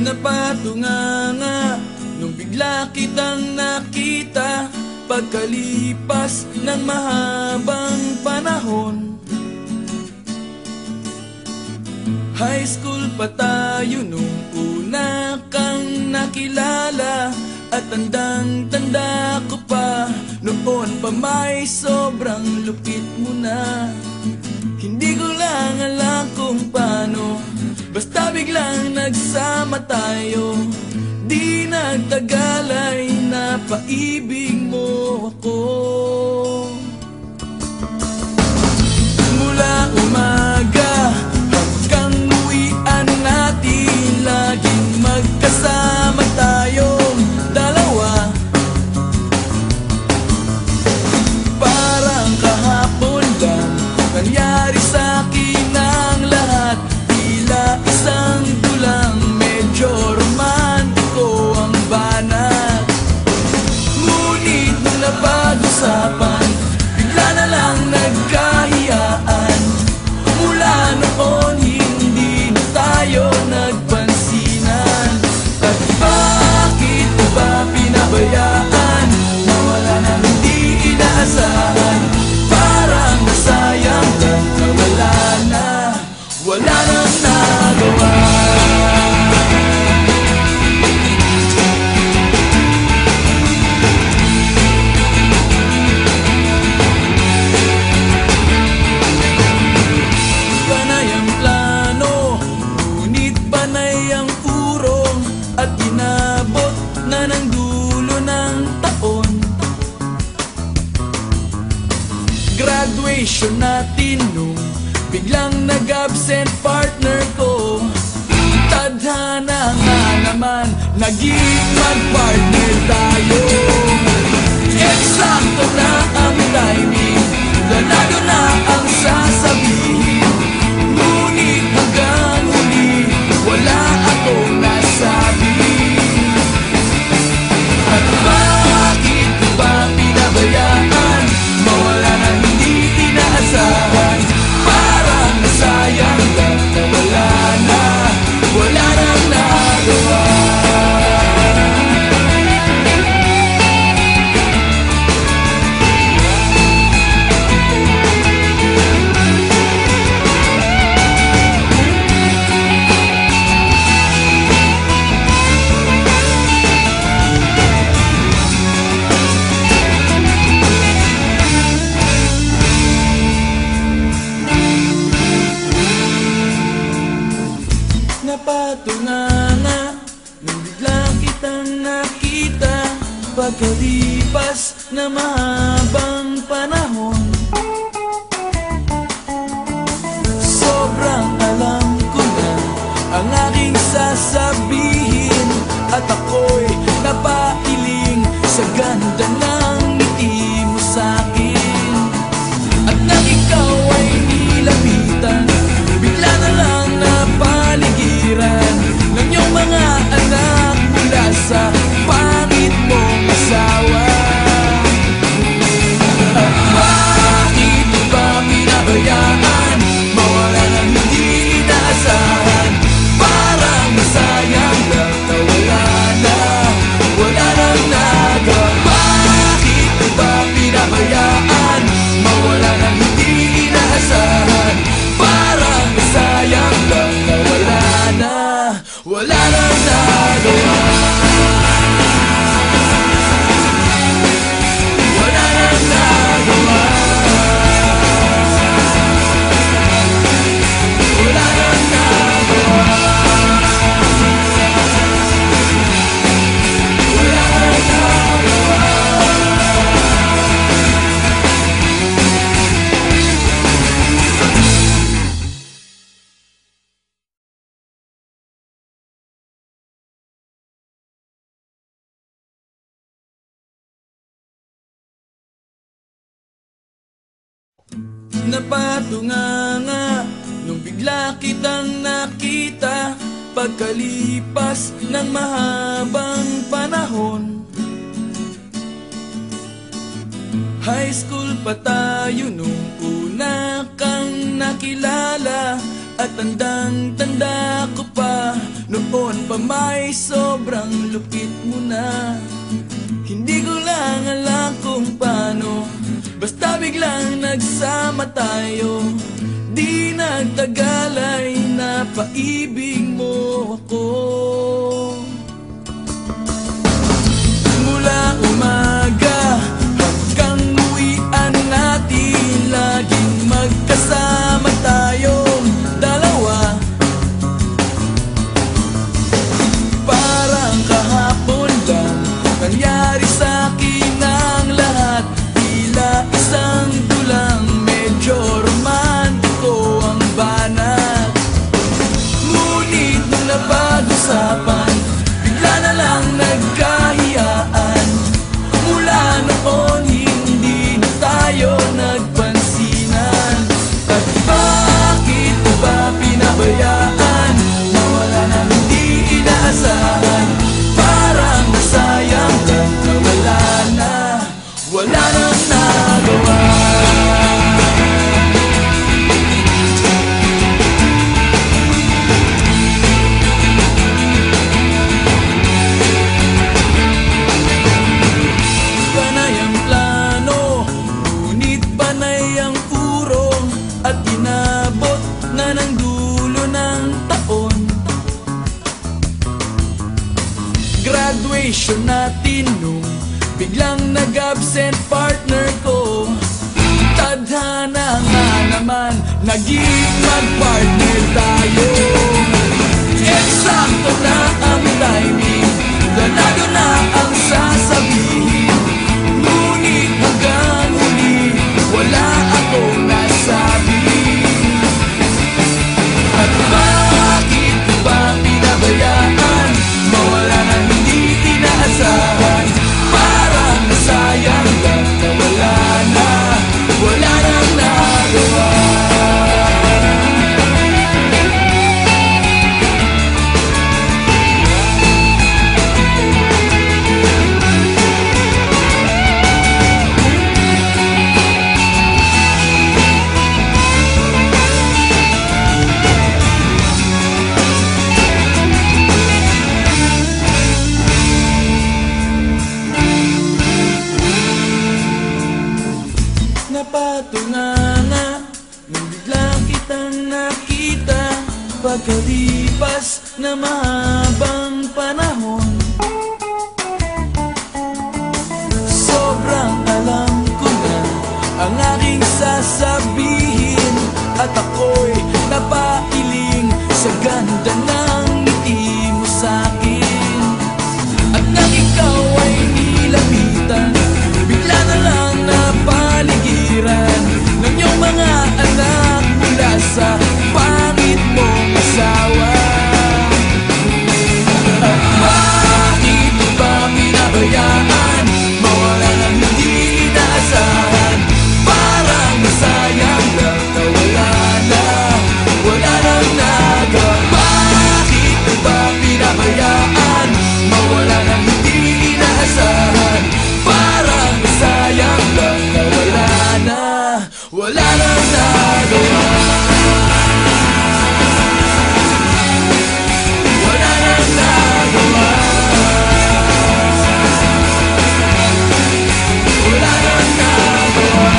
Napatunganga nung bigla kitang nakita, pagkalipas ng mahabang panahon. High school pa tayo nung una kang nakilala, at tandang-tanda ko pa, noon pa may sobrang lupit mo na. Hindi ko lang alam kung paano, basta biglang nagsama tayo. Di nagtagal ay napaibig mo ako. Mula umaga hanggang uwian natin, laging magkasama tayong dalawa. Parang kahapon lang nangyari sa'kin ang lahat, tila isang tulang, medyo romantiko ang banat. Ngunit nung napag-usapan, bigla na lang nagkahiyaan. Mula noon hindi na tayo nagpansinan. At bakit na ba pinabayaan, nawala na hindi inaasahan? Parang nasayang lang na wala nang nagawa. Panay ang plano, ngunit panay ang urong, at inabot na ng dulo ng taon. Graduation natin nung biglang nag-absent partner ko. Tadhana nga naman, naging mag-partner tayo. Eksakto na ang timing, ganado na ang sasabihin. Ngunit hanggang huli, wala akong nasabi. At bakit ko ba pinabayaan, mawala na hindi inaasahan? Parang nasayang lang na wala nang nagawa. Napatunganga nung bigla kitang nakita, pagkalipas na mahabang panahon. Sobrang alam ko na ang aking sasabihin, at ako'y napailing sa ganda ng ngiti mo sa'kin. At nang ikaw ay nilapitan, bigla na lang napaligiran ng iyong mga anak mula sa pangit mong asawa. At bakit mo ba pinabayaan, mawala nang hindi inaasahan? Parang masayang lang na wala nang nagawa. Bakit mo ba pinabayaan, mawala nang hindi inaasahan? Parang masayang lang na wala nang nagawa. Wala nang nagawa. Wala nang nagawa. Wala nang nagawa. Napatunganga nung bigla kitang nakita, pagkalipas ng mahabang panahon. High school pa tayo nung una kang nakilala, at tandang-tanda ko pa, Noon pa may sobrang lupit mo na. Hindi ko lang alam kung paano, basta biglang nagsama tayo. Di nagtagal ay napaibig mo ako. Mula umaga hanggang uwian natin, laging magkasama tayong dalawa. Parang kahapon lang nangyari sa'kin ang lahat. Tila isang dulang, medyo romantiko ang banat. Ngunit nung napag-usapan, bigla na lang nagkahiyaan. Mula noon hindi na tayo nagpansinan. At bakit mo ba pinabayaan? Nawala na hindi inaasahan. Parang nasayang lang na wala nang nagawa. Panay ang plano, ngunit panay ang urong, at inabot na ng dulo ng taon. Graduation natin nung biglang nag-absent partner ko. Tadhana nga naman, naging mag-partner tayo. Eksakto na ang timing, planado na ang sasabihin. Ngunit hanggang huli, wala akong nasabi. At bakit ko ba pinabayaan? Mawala na hindi inaasahan. Parang nasayang lang na wala nang nagawa. Napatunganga nung bigla kitang nakita, pagkalipas na mahabang panahon. Sobrang alam ko na ang aking sasabihin, at ako'y napailing sa ganda ng ngiti mo sa'kin. At nang ikaw ay nilapitan, bigla na lang napaligiran ng iyong mga anak mula sa pangit mong asawa. At bakit mo ba pinabayaan? Mawala nang hindi inaasahan. Parang masayang lang na wala nang nagawa. Bakit mo ba pinabayaan? Mawala nang hindi inaasahan. Parang masayang lang na wala nang nagawa. Wala nang nagawa. Wala nang nagawa. Wala nang nagawa.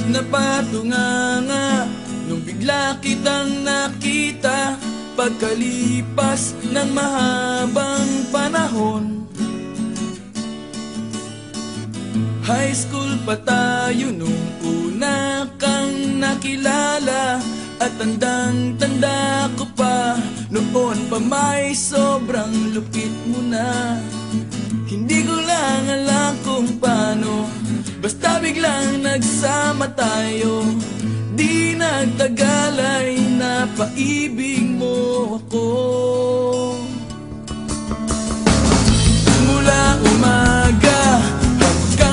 Napatunganga nung bigla kitang nakita, pagkalipas ng mahabang panahon. High school pa tayo nung una kang nakilala, at tandang-tanda ko pa, noon pa may sobrang lupit mo na. Hindi ko lang alam kung paano, basta biglang nagsama tayo. Di nagtagal ay napaibig mo ako. Mula umaga hanggang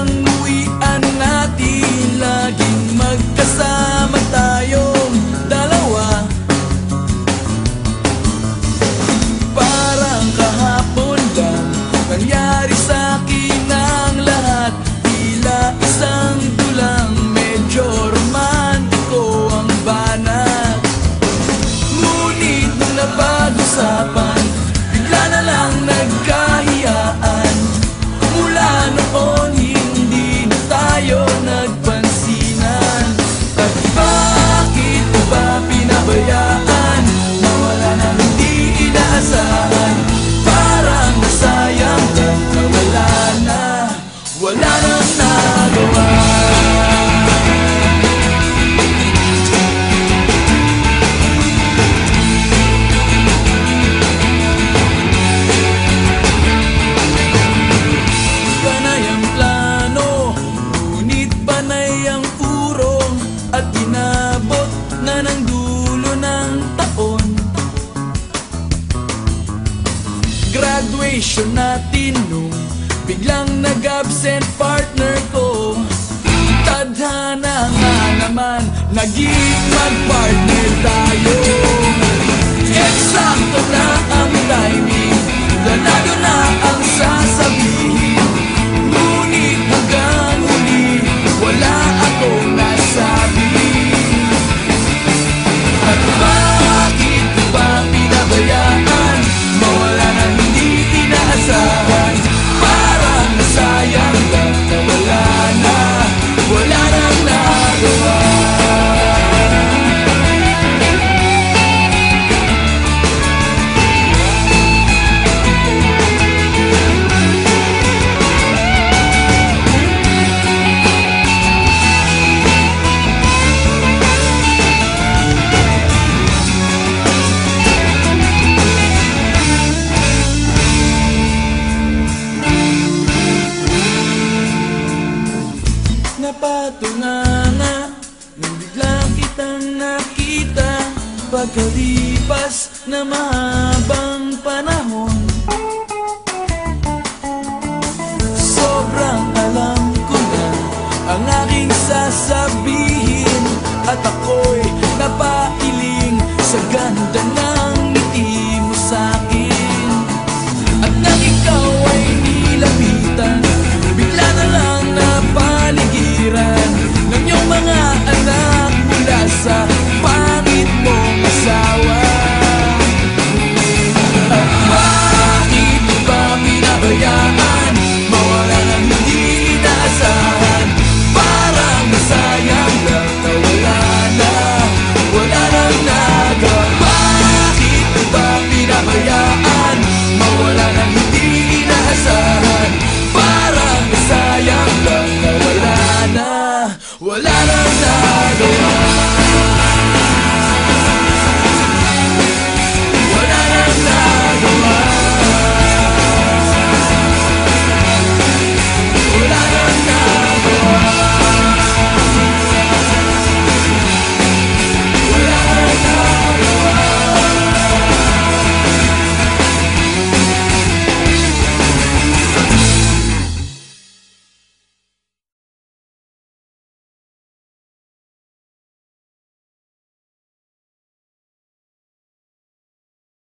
biglang nag-absent partner ko. Tadhana nga naman, naging mag-partner tayo. Eksakto na ang timing, planado na ang sasabihin. Ngunit hanggang huli, wala akong nasabi. At bakit ko ba pinabayaan? Mawala na hindi inaasahan. Parang nasayang lang na wala nang nagawa. Napatunganga nung bigla kitang nakita, pagkalipas na mahal.